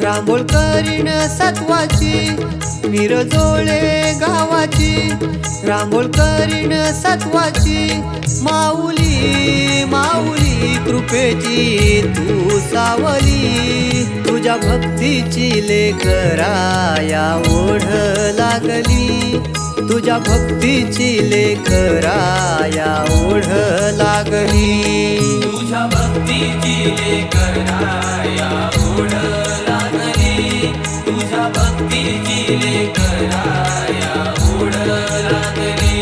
रांगोळ करीन सत्वाची, मिरजोळे गावाची रांगोळ करीन सत्वाची। माऊली माऊली कृपेची तू सावली, तुझ्या भक्तीची लेकराया ओढ लागली, तुझ्या भक्तीची लेकराया ओढ लागली, तुझ्या भक्तीची लेकराया ओढ लागली, तुझ्या भक्तीची लेकराया ओढ लागली।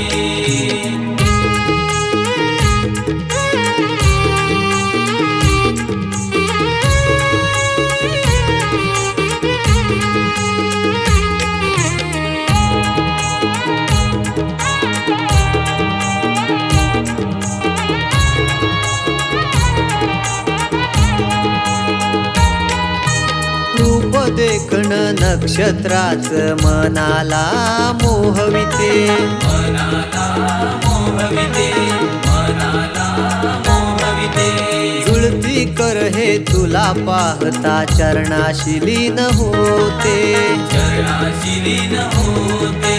रूप देखण नक्षत्राच मनाला मोहविते, मनाला मोहविते, मनाला मोहविते। जुळती कर हे तुला पाहता चरणाशी लीन होते, चरणाशी लीन होते,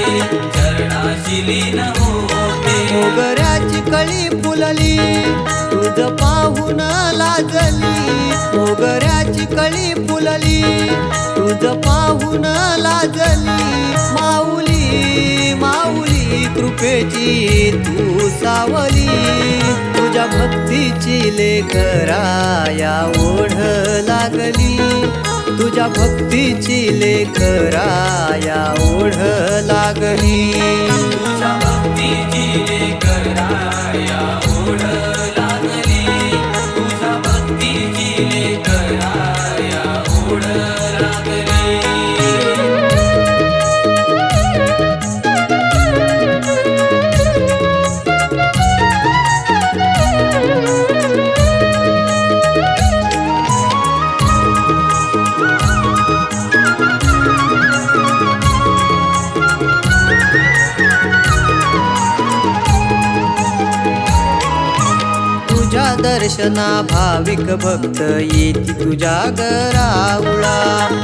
चरणाशी लीन होते। मोगऱ्याची कळी फुलली तुझ पाहून लाजली, मोगऱ्याची कळी फुलली तुझ पाहून लाजली। माऊली माऊली कृपेची तू सावली, तुझ्या भक्तीची लेकराया ओढ लागली, तुझ्या भक्तीची लेकराया ओढ लागली, तुझ्या भक्तीची लेकराया ओढ लागली, तुझ्या भक्तीची लेकराया ओढ लागली। तुझ्या दर्शना भाविक भक्त येती तुझ्या गरावळा,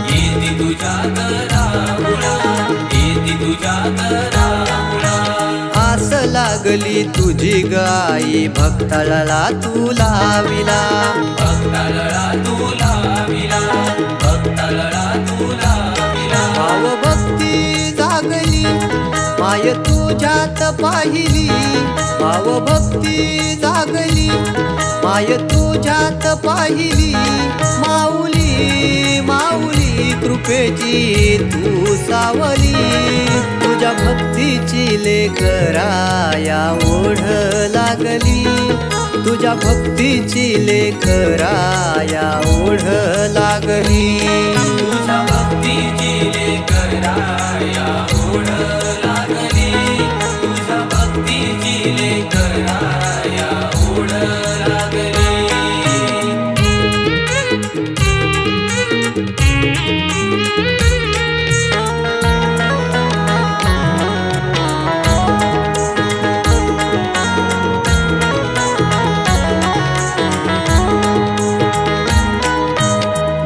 येती तुझ्या गरावळा, येती तुझ्या गरावळा। आस लागली तुझी गाई भक्ताला तू लाविला, भक्ताला तू लाविला, भक्ताला तू लाविला। भाव भक्ती जागली माय तुझ्यात पाहिली, भाव भक्ती जागली माय तुझ्यात पाहिली। माऊली माऊली कृपेची तू सावली, तुझ्या भक्तीची लेकराया ओढ लागली, तुझ्या भक्तीची लेकराया ओढ लागली, तुझ्या भक्तीची लेकराया ओढ लागली, तुझ्या भक्तीची लेकराया ओढ लागली।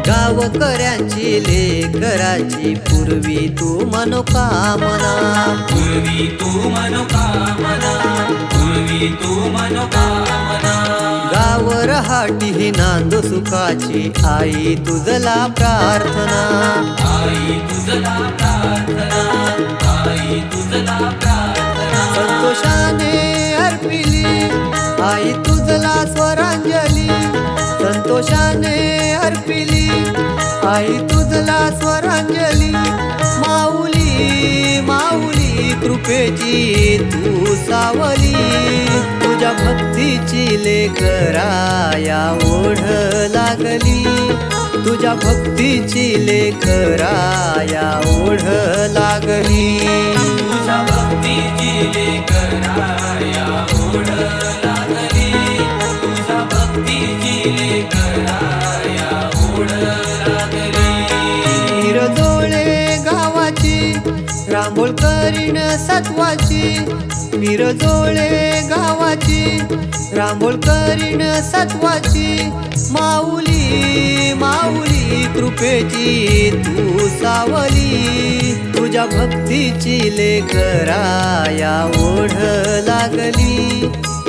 गावकऱ्यांची लेकराची पूर्वी तू मनोकामना, पूर्वी तू मनोकामना, पूर्वी तू मनोकामना। गावर हाटी नांदो सुखाची आई तुझला प्रार्थना, आई तुझला प्रार्थना, आई तुझला प्रार्थना। संतोषाने अर्पिली आई तुझला स्वरांजली, संतोषाने अर्पिली आई तुझला स्वरांजली। माऊली माऊली कृपेची तू सावली, तुझ्या भक्तीची भक्तीची लेकराया ओढ लागली, तुझ्या भक्तीची लेकराया ओढ लागली. तुझ्या भक्तीची लेकराया ओढ लागली, तुझ्या भक्तीची लेकराया ओढ लागली. मिरजोळे गावाची रांगोळ करीन सत्वाची, मिरजोळे गावाची रांगोळ करीन सत्वाची. माऊली माऊली कृपेची तू सावली, तुझ्या भक्तीची लेकराया ओढ लागली,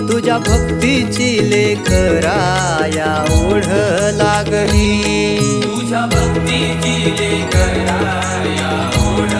तुझ्या भक्तीची लेकराया ओढ लागली. तुझ्या भक्तीची लेकराया ओढ